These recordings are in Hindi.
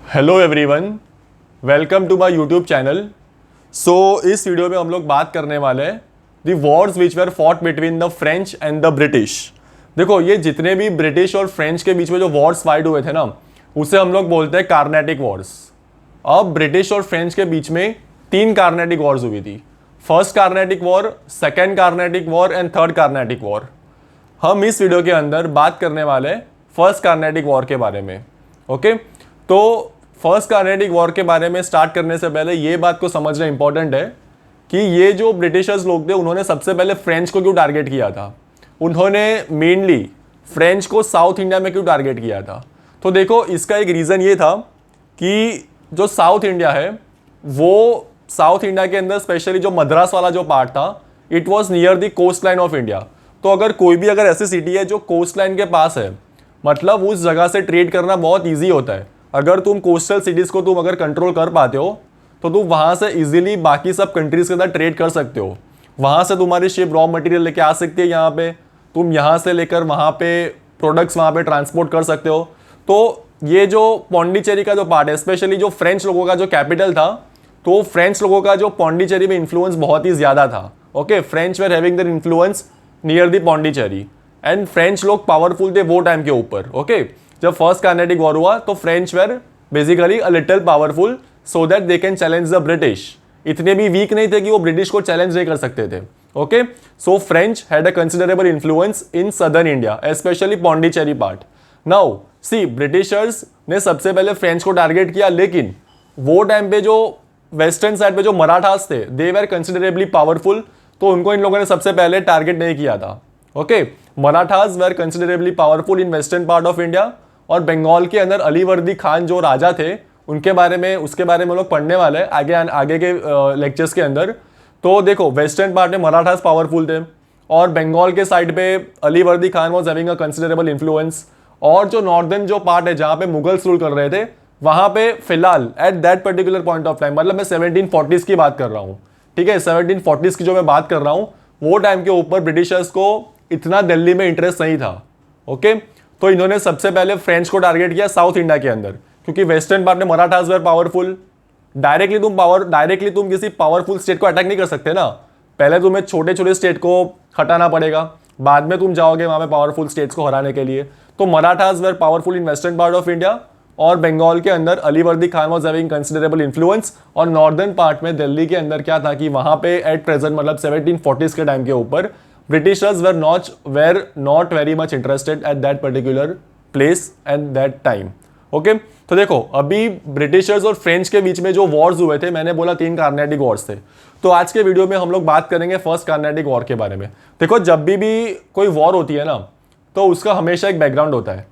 Hello everyone, welcome to my YouTube channel. इस वीडियो में हम लोग बात करने वाले हैं the wars which were fought between the French and the British. देखो, ये जितने भी ब्रिटिश और फ्रेंच के बीच में जो वॉर्स फाइट हुए थे ना, उसे हम लोग बोलते हैं कार्नेटिक वॉर्स। अब ब्रिटिश और फ्रेंच के बीच में 3 कार्नेटिक वॉर्स हुई थी। First Carnatic war, second Carnatic war and third Carnatic war. हम इस वीडियो के अंदर बात करने वाले हैं फर्स्ट कार्नेटिक वॉर के बारे में। ओके, तो फर्स्ट कार्नेटिक वॉर के बारे में स्टार्ट करने से पहले ये बात को समझना इंपॉर्टेंट है कि ये जो ब्रिटिशर्स लोग थे, उन्होंने सबसे पहले फ्रेंच को क्यों टारगेट किया था। उन्होंने मेनली फ्रेंच को साउथ इंडिया में क्यों टारगेट किया था। तो देखो, इसका एक रीज़न ये था कि जो साउथ इंडिया है, वो साउथ इंडिया के अंदर स्पेशली जो मद्रास वाला जो पार्ट था, it was near the coast line of India. तो अगर कोई भी अगर ऐसी सिटी है जो कोस्ट लाइन के पास है, मतलब उस जगह से ट्रेड करना बहुत ईजी होता है। अगर तुम कोस्टल सिटीज़ को तुम अगर कंट्रोल कर पाते हो तो तुम वहाँ से इजीली बाकी सब कंट्रीज़ के साथ ट्रेड कर सकते हो। वहाँ से तुम्हारी शिप रॉ मटेरियल लेके आ सकती है यहाँ पे, तुम यहाँ से लेकर वहाँ पे प्रोडक्ट्स वहाँ पे ट्रांसपोर्ट कर सकते हो। तो ये जो पौंडीचेरी का जो पार्ट है, स्पेशली जो फ्रेंच लोगों का जो कैपिटल था, तो फ्रेंच लोगों का जो पौंडीचेरी में इन्फ्लुएंस बहुत ही ज़्यादा था। Okay, French were having their influence near the Pondicherry and French लोग पावरफुल थे वो टाइम के ऊपर। ओके, जब फर्स्ट कार्नेटिक वॉर हुआ तो French were basically a little powerful so that they can challenge the British. इतने भी वीक नहीं थे कि वो ब्रिटिश को चैलेंज नहीं कर सकते थे। Okay, so French had a considerable influence in southern India, specially Pondicherry part. Now see, Britishers ने सबसे पहले फ्रेंच को टारगेट किया, लेकिन वो टाइम पे जो वेस्टर्न साइड पे जो मराठास थे, दे वेर कंसिडरेबली पावरफुल, तो उनको इन लोगों ने सबसे पहले टारगेट नहीं किया था। Okay, Marathas were considerably powerful in western part of India. और बंगाल के अंदर अलीवर्दी खान जो राजा थे, उनके बारे में उसके बारे में लोग पढ़ने वाले हैं आगे के लेक्चर्स के अंदर। तो देखो, वेस्टर्न पार्ट में मराठास पावरफुल थे और बंगाल के साइड पे Alivardi Khan was having a considerable influence. और जो नॉर्दर्न जो पार्ट है जहाँ पे मुगल्स रूल कर रहे थे, वहाँ पे फिलहाल at that particular point of time, मतलब मैं 1740s की बात कर रहा हूँ, ठीक है, 1740s की जो मैं बात कर रहा हूँ, वो टाइम के ऊपर ब्रिटिशर्स को इतना दिल्ली में इंटरेस्ट नहीं था। ओके, तो इन्होंने सबसे पहले फ्रेंच को टारगेट किया साउथ इंडिया के अंदर, क्योंकि वेस्टर्न पार्ट में मराठास वेर पावरफुल। डायरेक्टली तुम किसी पावरफुल स्टेट को अटैक नहीं कर सकते ना। पहले तुम्हें छोटे छोटे स्टेट को हटाना पड़ेगा, बाद में तुम जाओगे वहां पे पावरफुल स्टेट्स को हराने के लिए। तो Marathas were powerful in western part of India, और बंगाल के अंदर Alivardi Khan was having considerable influence. और नॉर्दर्न पार्ट में दिल्ली के अंदर क्या था कि वहां पे एट प्रेजेंट, मतलब 1740s के टाइम के ऊपर, Britishers were not very much interested at that particular place and that time. Okay, तो देखो, अभी ब्रिटिशर्स और फ्रेंच के बीच में जो वॉर्स हुए थे, मैंने बोला 3 कार्नेटिक वॉर्स थे। तो आज के वीडियो में हम लोग बात करेंगे फर्स्ट कार्नेटिक वॉर के बारे में। देखो, जब भी कोई वॉर होती है ना, तो उसका हमेशा एक बैकग्राउंड होता है।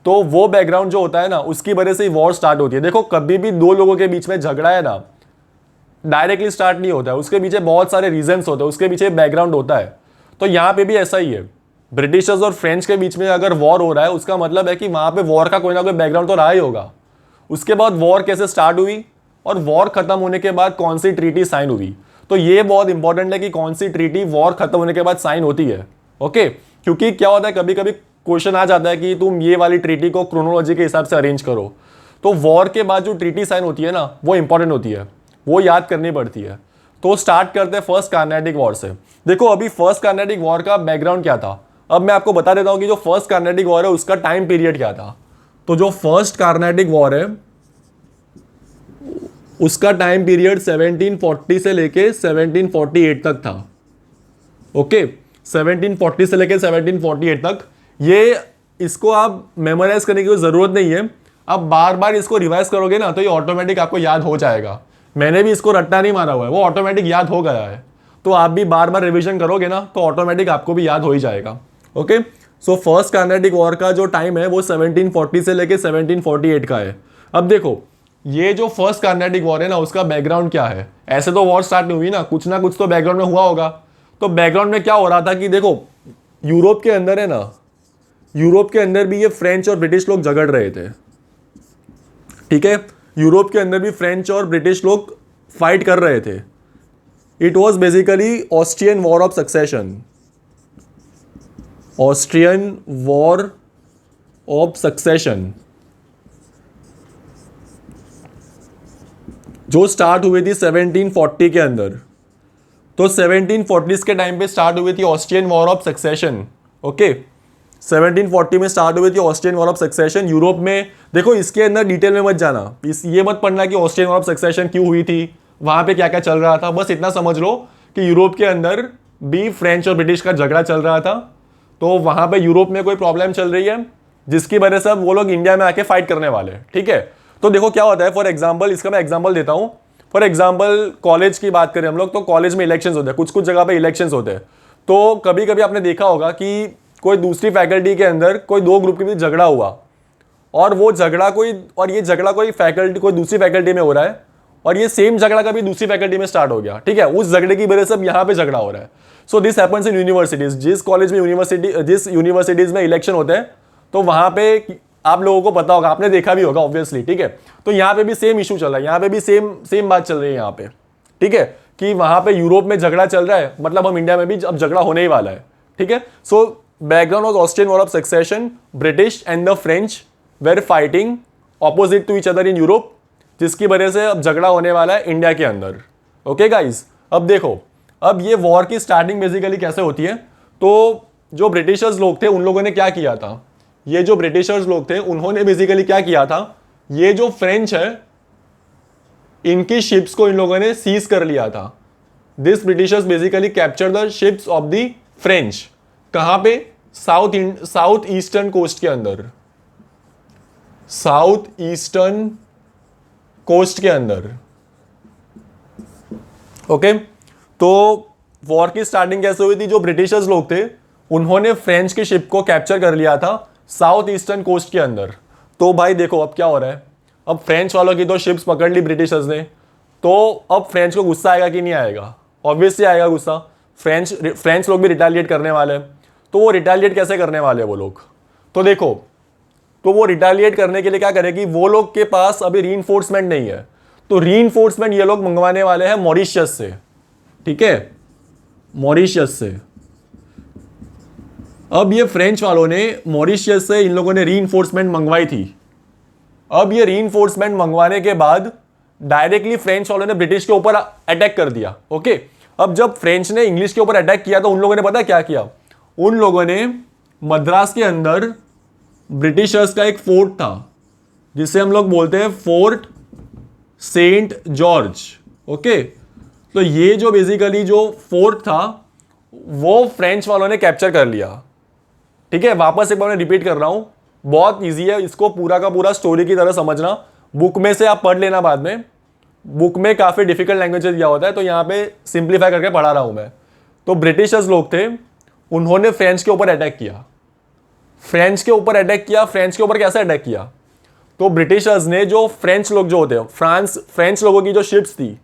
तो वो बैकग्राउंड जो होता है ना, उसकी वजह से ही वॉर स्टार्ट होती है। देखो, कभी भी 2 लोगों के बीच में झगड़ा है ना, डायरेक्टली स्टार्ट नहीं होता है, उसके पीछे बहुत सारे रीजंस होते हैं, उसके पीछे बैकग्राउंड होता है। तो यहाँ पे भी ऐसा ही है, ब्रिटिशर्स और फ्रेंच के बीच में अगर वॉर हो रहा है, उसका मतलब है कि वहां पे वॉर का कोई ना कोई बैकग्राउंड तो रहा ही होगा। उसके बाद वॉर कैसे स्टार्ट हुई और वॉर खत्म होने के बाद कौन सी ट्रीटी साइन हुई, तो ये बहुत इंपॉर्टेंट है कि कौन सी ट्रीटी वॉर खत्म होने के बाद साइन होती है। ओके, क्योंकि क्या होता है, कभी कभी क्वेश्चन आ जाता है कि तुम ये वाली ट्रीटी को क्रोनोलॉजी के हिसाब से अरेंज करो। तो वॉर के बाद जो ट्रीटी साइन होती है ना, वो इंपॉर्टेंट होती है, वो याद करनी पड़ती है। तो स्टार्ट करते हैं फर्स्ट कार्नेटिक वॉर से। देखो, अभी फर्स्ट कार्नेटिक वॉर का बैकग्राउंड क्या था, अब मैं आपको बता देता हूं कि जो फर्स्ट कार्नेटिक वॉर है उसका टाइम पीरियड क्या था। तो जो फर्स्ट कार्नेटिक वॉर है, उसका टाइम पीरियड 1740 से लेके 1748 तक था। ओके, 1740 से लेके 1748 तक। ये इसको आप मेमोराइज करने की जरूरत नहीं है, आप बार बार इसको रिवाइज करोगे ना, तो ये ऑटोमेटिक आपको याद हो जाएगा। मैंने भी इसको रट्टा नहीं मारा हुआ है, वो ऑटोमेटिक याद हो गया है। तो आप भी बार बार रिवीजन करोगे ना, तो ऑटोमेटिक आपको भी याद हो ही जाएगा। Okay, so first Carnatic war का जो टाइम है वो 1740 से लेके 1748 का है। अब देखो, ये जो फर्स्ट कार्नेटिक वॉर है ना, उसका बैकग्राउंड क्या है। ऐसे तो वॉर स्टार्ट नहीं हुई ना कुछ तो बैकग्राउंड में हुआ होगा। तो बैकग्राउंड में क्या हो रहा था कि देखो, यूरोप के अंदर है ना, यूरोप के अंदर भी ये फ्रेंच और ब्रिटिश लोग झगड़ रहे थे। ठीक है, यूरोप के अंदर भी फ्रेंच और ब्रिटिश लोग फाइट कर रहे थे। It was basically Austrian war of succession, Austrian war of succession. जो स्टार्ट हुई थी 1740 के अंदर। तो 1740 के टाइम पे स्टार्ट हुई थी Austrian war of succession. Okay, 1740 में स्टार्ट हुई थी Austrian war of succession Europe में। देखो इसके अंदर डिटेल में मत जाना, ये मत पढ़ना कि ऑस्ट्रियन वॉर ऑफ सक्सेशन क्यों हुई थी, वहां पे क्या क्या चल रहा था। बस इतना समझ लो कि यूरोप के अंदर भी फ्रेंच और ब्रिटिश का झगड़ा चल रहा था। तो वहां पे यूरोप में कोई प्रॉब्लम चल रही है जिसकी वजह से अब वो लोग इंडिया में आके फाइट करने वाले हैं। ठीक है, तो देखो क्या होता है। फॉर एग्जाम्पल, इसका मैं एग्जाम्पल देता हूँ। फॉर एग्जाम्पल कॉलेज की बात करें हम लोग, तो कॉलेज में इलेक्शंस होते हैं, कुछ कुछ जगह पे इलेक्शंस होते हैं। तो कभी कभी आपने देखा होगा कि कोई दूसरी फैकल्टी के अंदर कोई दो ग्रुप के बीच झगड़ा हुआ, और वो झगड़ा ये झगड़ा कोई फैकल्टी कोई दूसरी फैकल्टी में हो रहा है, और ये सेम झगड़ा कभी दूसरी फैकल्टी में स्टार्ट हो गया। ठीक है, उस झगड़े की वजह से अब यहाँ पे झगड़ा हो रहा है। So this happens in universities. जिस कॉलेज में जिस यूनिवर्सिटीज में इलेक्शन होते हैं, तो वहां पे आप लोगों को पता होगा, आपने देखा भी होगा ऑब्वियसली। ठीक है, तो यहाँ पे भी सेम इशू चल रहा है, यहाँ पे भी सेम बात चल रही है यहाँ पे। ठीक है, कि वहां पे यूरोप में झगड़ा चल रहा है, मतलब हम इंडिया में भी अब झगड़ा होने ही वाला है। ठीक है, so background of Austrian war of succession, British and the French were fighting opposite to each other in Europe, जिसकी वजह से अब झगड़ा होने वाला है इंडिया के अंदर। ओके गाइज, अब देखो, अब ये वॉर की स्टार्टिंग बेसिकली कैसे होती है। तो जो ब्रिटिशर्स लोग थे उन लोगों ने क्या किया था, ये जो ब्रिटिशर्स लोग थे उन्होंने बेसिकली क्या किया था, ये जो फ्रेंच है इनकी शिप्स को इन लोगों ने सीज कर लिया था। This Britishers basically capture the ships of the French. कहां पे, साउथ ईस्टर्न कोस्ट के अंदर, साउथ ईस्टर्न कोस्ट के अंदर। ओके, तो वॉर की स्टार्टिंग कैसे हुई थी, जो ब्रिटिशर्स लोग थे उन्होंने फ्रेंच की शिप को कैप्चर कर लिया था साउथ ईस्टर्न कोस्ट के अंदर। तो भाई देखो अब क्या हो रहा है, अब फ्रेंच वालों की तो शिप्स पकड़ ली ब्रिटिशर्स ने, तो अब फ्रेंच को गुस्सा आएगा कि नहीं आएगा, ऑब्वियसली आएगा गुस्सा। फ्रेंच लोग भी रिटेलिएट करने वाले हैं। तो वो रिटेलिएट कैसे करने वाले हैं वो लोग, तो देखो, तो वो रिटेलिएट करने के लिए क्या करेगी, वो लोग के पास अभी रीइंफोर्समेंट नहीं है, तो रीइंफोर्समेंट ये लोग मंगवाने वाले हैं मॉरिशस से। ठीक है, मॉरिशस से। अब ये फ्रेंच वालों ने मॉरिशस से इन लोगों ने रीइंफोर्समेंट मंगवाई थी। अब ये रीइंफोर्समेंट मंगवाने के बाद डायरेक्टली फ्रेंच वालों ने ब्रिटिश के ऊपर अटैक कर दिया। ओके, अब जब फ्रेंच ने इंग्लिश के ऊपर अटैक किया तो उन लोगों ने पता क्या किया, उन लोगों ने मद्रास के अंदर ब्रिटिशर्स का एक फोर्ट था जिसे हम लोग बोलते हैं फोर्ट सेंट जॉर्ज। ओके, तो ये जो बेसिकली जो फोर्ट था वो फ्रेंच वालों ने कैप्चर कर लिया। ठीक है, वापस एक बार मैं रिपीट कर रहा हूं, बहुत इजी है, इसको पूरा का पूरा स्टोरी की तरह समझना। बुक में से आप पढ़ लेना बाद में, बुक में काफी डिफिकल्ट लैंग्वेजेस दिया होता है, तो यहां पे सिंप्लीफाई करके पढ़ा रहा हूं मैं। तो ब्रिटिशर्स लोग थे, उन्होंने फ्रेंच के ऊपर अटैक किया। फ्रेंच के ऊपर अटैक किया, फ्रेंच के ऊपर कैसे अटैक किया, तो ब्रिटिशर्स ने जो फ्रेंच लोग जो होते हैं, फ्रेंच लोगों की जो शिप्स थी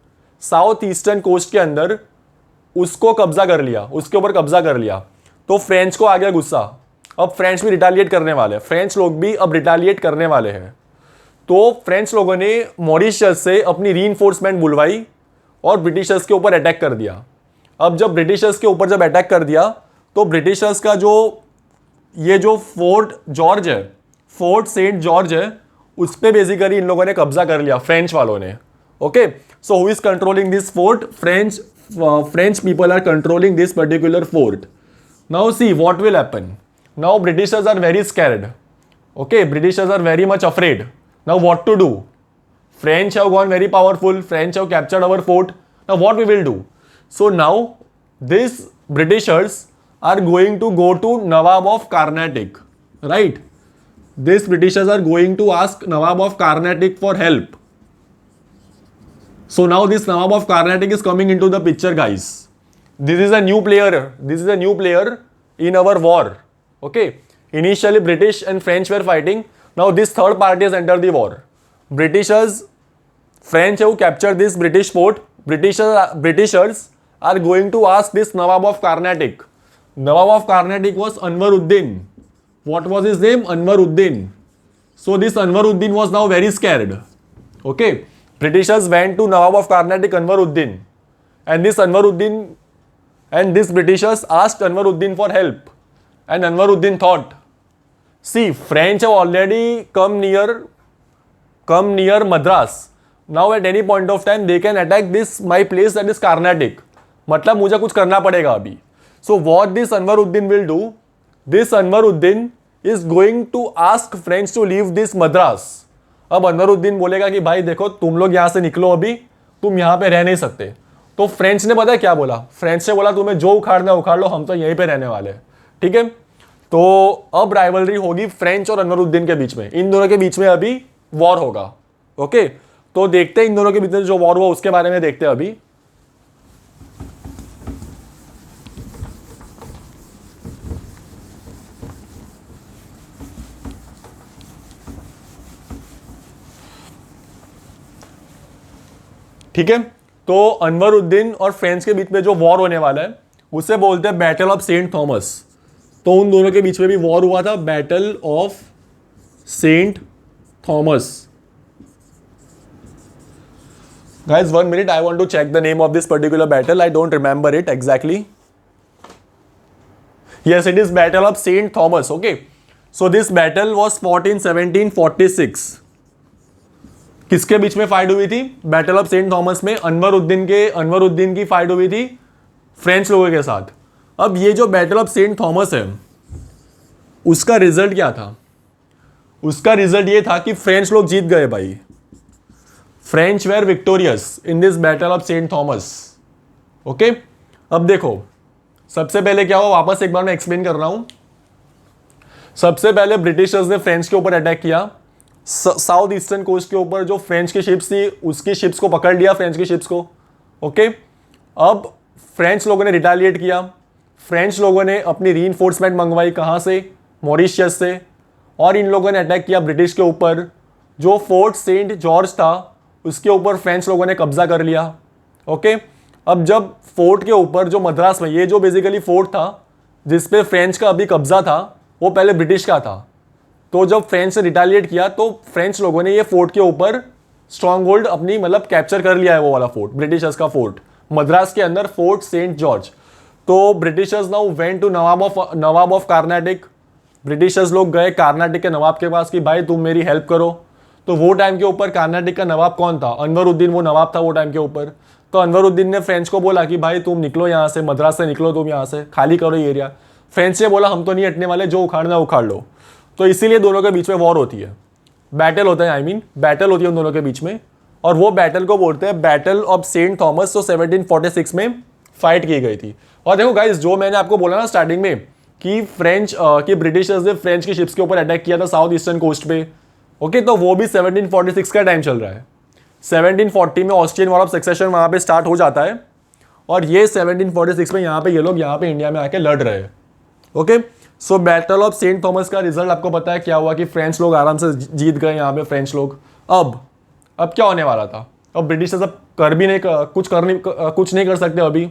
साउथ ईस्टर्न कोस्ट के अंदर, उसको कब्जा कर लिया, उसके ऊपर कब्जा कर लिया। तो फ्रेंच को आ गया गुस्सा, अब फ्रेंच भी रिटेलिएट करने वाले हैं, फ्रेंच लोग भी अब रिटेलिएट करने वाले हैं। तो फ्रेंच लोगों ने मॉरिशस से अपनी रीइंफोर्समेंट बुलवाई और ब्रिटिशर्स के ऊपर अटैक कर दिया। अब जब ब्रिटिशर्स के ऊपर जब अटैक कर दिया, तो ब्रिटिशर्स का ये जो फोर्ट जॉर्ज है, फोर्ट सेंट जॉर्ज है, उस पर बेसिकली इन लोगों ने कब्जा कर लिया, फ्रेंच वालों ने। Okay, so who is controlling this fort, French people are controlling this particular fort. Now see what will happen, now Britishers are very scared. Okay, Britishers are very much afraid. Now what to do, French have gone very powerful, French have captured our fort. Now what we will do, so now these Britishers are going to go to Nawab of Carnatic, right? These Britishers are going to ask Nawab of Carnatic for help. So now this Nawab of Carnatic is coming into the picture, guys. This is a new player, this is a new player in our war. Okay, initially British and French were fighting, now this third party has entered the war. French have captured this British fort. Britishers are going to ask this Nawab of Carnatic. Nawab of Carnatic was Anwaruddin. What was his name? Anwaruddin. So this Anwaruddin was now very scared. Okay, Britishers went to Nawab of Carnatic, Anwaruddin, and this Britishers asked Anwaruddin for help, and Anwaruddin thought, see, French have already come near Madras. Now at any point of time they can attack this my place that is Carnatic, मतलब मुझे कुछ करना पड़ेगा अभी. So what this Anwaruddin will do, this Anwaruddin is going to ask French to leave this Madras. अब अनवरुद्दीन बोलेगा कि भाई देखो तुम लोग यहां से निकलो, अभी तुम यहां पे रह नहीं सकते. तो फ्रेंच ने पता है क्या बोला, फ्रेंच ने बोला तुम्हें जो उखाड़ना है उखाड़ लो, हम तो यहीं पे रहने वाले हैं. ठीक है, तो अब राइवलरी होगी फ्रेंच और अनवरुद्दीन के बीच में. इन दोनों के बीच में अभी वॉर होगा. ओके, तो देखते हैं इन दोनों के बीच में जो वॉर हुआ उसके बारे में देखते हैं अभी. ठीक है, तो अनवरुद्दीन और फ्रेंच के बीच में जो वॉर होने वाला है उसे बोलते हैं बैटल ऑफ सेंट थॉमस. तो उन दोनों के बीच में भी वॉर हुआ था, battle of Saint Thomas. Guys 1 minute, I want to check the name of this particular battle. I don't remember it exactly. Yes, it is Battle of Saint Thomas. Okay, so this battle was fought in 1746. किसके बीच में फाइट हुई थी? बैटल ऑफ सेंट थॉमस में अनवरुद्दीन की फाइट हुई थी फ्रेंच लोगों के साथ. अब ये जो बैटल ऑफ सेंट थॉमस है उसका रिजल्ट क्या था? उसका रिजल्ट ये था कि फ्रेंच लोग जीत गए भाई. French were victorious in this battle of Saint Thomas. Okay, अब देखो सबसे पहले क्या हुआ, वापस एक बार मैं एक्सप्लेन कर रहा हूं. सबसे पहले ब्रिटिशर्स ने फ्रेंच के ऊपर अटैक किया. साउथ ईस्टर्न कोस्ट के ऊपर जो फ्रेंच की शिप्स थी उसकी शिप्स को पकड़ लिया, फ्रेंच की शिप्स को. ओके, अब फ्रेंच लोगों ने रिटालिएट किया. फ्रेंच लोगों ने अपनी रीइंफोर्समेंट मंगवाई, कहाँ से? मॉरिशियस से. और इन लोगों ने अटैक किया ब्रिटिश के ऊपर. जो फोर्ट सेंट जॉर्ज था उसके ऊपर फ्रेंच लोगों ने कब्जा कर लिया. ओके, अब जब फोर्ट के ऊपर जो मद्रास में, ये जो बेसिकली फोर्ट था जिसपे फ्रेंच का अभी कब्जा था वो पहले ब्रिटिश का था. तो जब फ्रेंच ने रिटालिएट किया तो फ्रेंच लोगों ने ये फोर्ट के ऊपर स्ट्रॉन्ग होल्ड अपनी मतलब कैप्चर कर लिया है, वो वाला फोर्ट, ब्रिटिशर्स का फोर्ट मद्रास के अंदर, फोर्ट सेंट जॉर्ज. तो Britishers now went to nawab of Carnatic. Britishers लोग गए कार्नाटिक के नवाब के पास कि भाई तुम मेरी हेल्प करो. तो वो टाइम के ऊपर कर्नाटक का नवाब कौन था? अनवरुद्दीन वो नवाब था वो टाइम के ऊपर. तो अनवरुद्दीन ने फ्रेंच को बोला कि भाई तुम निकलो यहाँ से, मद्रास से निकलो, तुम यहाँ से खाली करो ये एरिया. फ्रेंच ने बोला हम तो नहीं हटने वाले, जो उखाड़ना उखाड़ लो. तो इसीलिए दोनों के बीच में वॉर होती है, बैटल होता है, बैटल होती है उन दोनों के बीच में. और वो बैटल को बोलते हैं बैटल ऑफ सेंट थॉमस. तो 1746 में फाइट की गई थी. और देखो गाइस, जो मैंने आपको बोला ना स्टार्टिंग में कि ब्रिटिशर्स ने फ्रेंच की शिप्स के ऊपर अटैक किया था साउथ ईस्टर्न कोस्ट पे. ओके, तो वो भी 1746 का टाइम चल रहा है. 1740 में ऑस्ट्रियन वॉर ऑफ सक्सेशन वहां पे स्टार्ट हो जाता है. और ये 1746 में यहाँ पे ये लोग यहाँ पे इंडिया में आके लड़ रहे हैं. Okay, so battle of Saint Thomas का रिजल्ट आपको पता है क्या हुआ कि फ्रेंच लोग आराम से जीत गए यहाँ पे फ्रेंच लोग. अब क्या होने वाला था? अब ब्रिटिशर्स अब कुछ नहीं कर सकते अभी.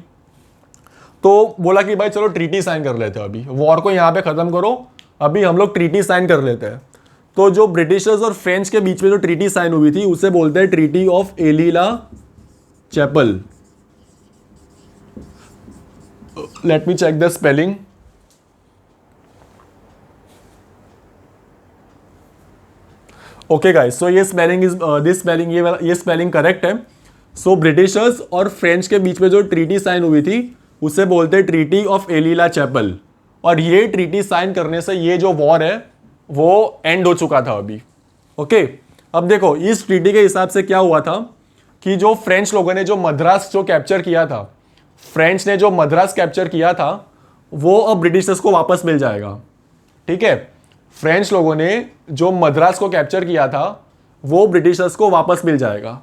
तो बोला कि भाई चलो ट्रीटी साइन कर लेते हैं, अभी वॉर को यहाँ पे खत्म करो, अभी हम लोग ट्रीटी साइन कर लेते हैं. तो जो ब्रिटिशर्स और फ्रेंच के बीच में जो ट्रीटी साइन हुई थी उसे बोलते हैं treaty of Aix la Chapelle. Let me check the spelling. Okay guys, so ये स्पेलिंग करेक्ट है. सो ब्रिटिशर्स और फ्रेंच के बीच में जो ट्रीटी साइन हुई थी उसे बोलते हैं ट्रीटी ऑफ एलीला चैपल. और ये ट्रीटी साइन करने से ये जो वॉर है वो एंड हो चुका था अभी. ओके, अब देखो इस ट्रीटी के हिसाब से क्या हुआ था कि जो फ्रेंच लोगों ने जो मद्रास जो कैप्चर किया था, फ्रेंच ने जो मद्रास कैप्चर किया था वो अब ब्रिटिशर्स को वापस मिल जाएगा. ठीक है, फ्रेंच लोगों ने जो मद्रास को कैप्चर किया था वो ब्रिटिशर्स को वापस मिल जाएगा.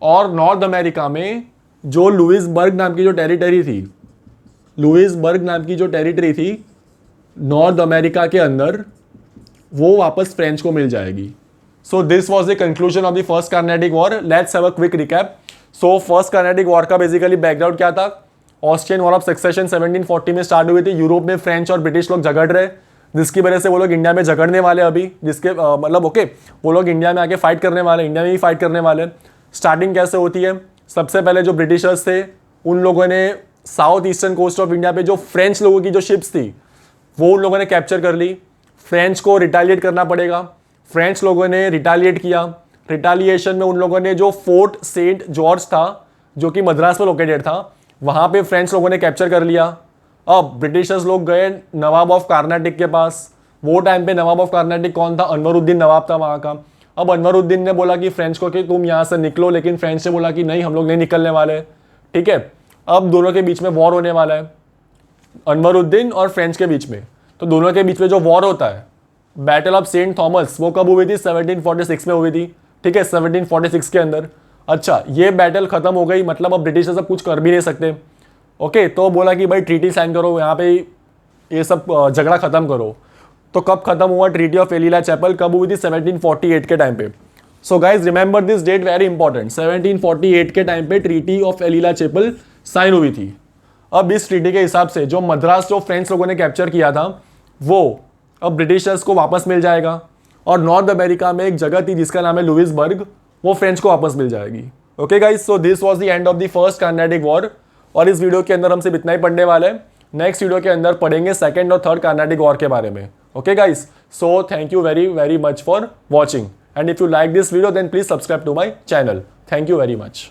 और नॉर्थ अमेरिका में जो लुइसबर्ग नाम की जो टेरिटरी थी नॉर्थ अमेरिका के अंदर, वो वापस फ्रेंच को मिल जाएगी. So this was the conclusion of the first Carnatic war. Let's have a quick recap. So first Carnatic war का बेसिकली बैकग्राउंड क्या था? ऑस्ट्रियन वॉर ऑफ सक्सेशन 1740 में स्टार्ट हुई थी. यूरोप में फ्रेंच और ब्रिटिश लोग झगड़ रहे, जिसकी वजह से वो लोग इंडिया में झगड़ने वाले अभी, जिसके मतलब ओके वो लोग इंडिया में आके फाइट करने वाले, इंडिया में ही फाइट करने वाले. स्टार्टिंग कैसे होती है? सबसे पहले जो ब्रिटिशर्स थे उन लोगों ने south eastern coast of India पे जो फ्रेंच लोगों की जो शिप्स थी वो उन लोगों ने कैप्चर कर ली. फ्रेंच को रिटालिएट करना पड़ेगा. फ्रेंच लोगों ने रिटालिएट किया. रिटालिएशन में उन लोगों ने जो फोर्ट सेंट जॉर्ज था जो कि मद्रास में लोकेटेड था, वहां पे फ्रेंच लोगों ने कैप्चर कर लिया। अब ब्रिटिशर्स लोग गए नवाब ऑफ कार्नाटिक के पास। वो टाइम पे नवाब ऑफ कार्नाटिक कौन था? अनवरुद्दीन नवाब था वहां का। अब अनवरुद्दीन ने बोला कि फ्रेंच को कि तुम यहां से निकलो, लेकिन फ्रेंच ने बोला कि नहीं, हम लोग नहीं निकलने वाले। ठीक है, अब दोनों के बीच में वॉर होने वाला है, अनवरुद्दीन और फ्रेंच के बीच में। तो दोनों के बीच में जो वॉर होता है, बैटल ऑफ सेंट थॉमस, वो कब हुई थी? 1746 में हुई थी। ठीक है, 1746 के अंदर। अच्छा, ये बैटल खत्म हो गई, मतलब अब ब्रिटिशर्स अब कुछ कर भी नहीं सकते। ओके, तो बोला कि भाई ट्रीटी साइन करो, यहाँ पे ये सब झगड़ा खत्म करो। तो कब खत्म हुआ ट्रीटी ऑफ एलिला चैपल? कब हुई थी? 1748 के टाइम पे। So guys remember this date, very important. 1748 के टाइम पे ट्रीटी ऑफ एलिला चैपल साइन हुई थी। अब इस ट्रीटी के हिसाब से जो मद्रास जो फ्रेंच लोगों ने कैप्चर किया था, वो अब ब्रिटिशर्स को वापस मिल जाएगा। और नॉर्थ अमेरिका में एक जगह थी जिसका नाम है लुइसबर्ग, वो फ्रेंच को वापस मिल जाएगी। Okay guys, so this was the end of the first Carnatic war. और इस वीडियो के अंदर हम सिर्फ इतना ही पढ़ने वाले हैं। नेक्स्ट वीडियो के अंदर पढ़ेंगे सेकंड और थर्ड कार्नाटिक वॉर के बारे में। Okay guys, so thank you very very much for watching, and if you like this video then please subscribe to my channel. Thank you very much.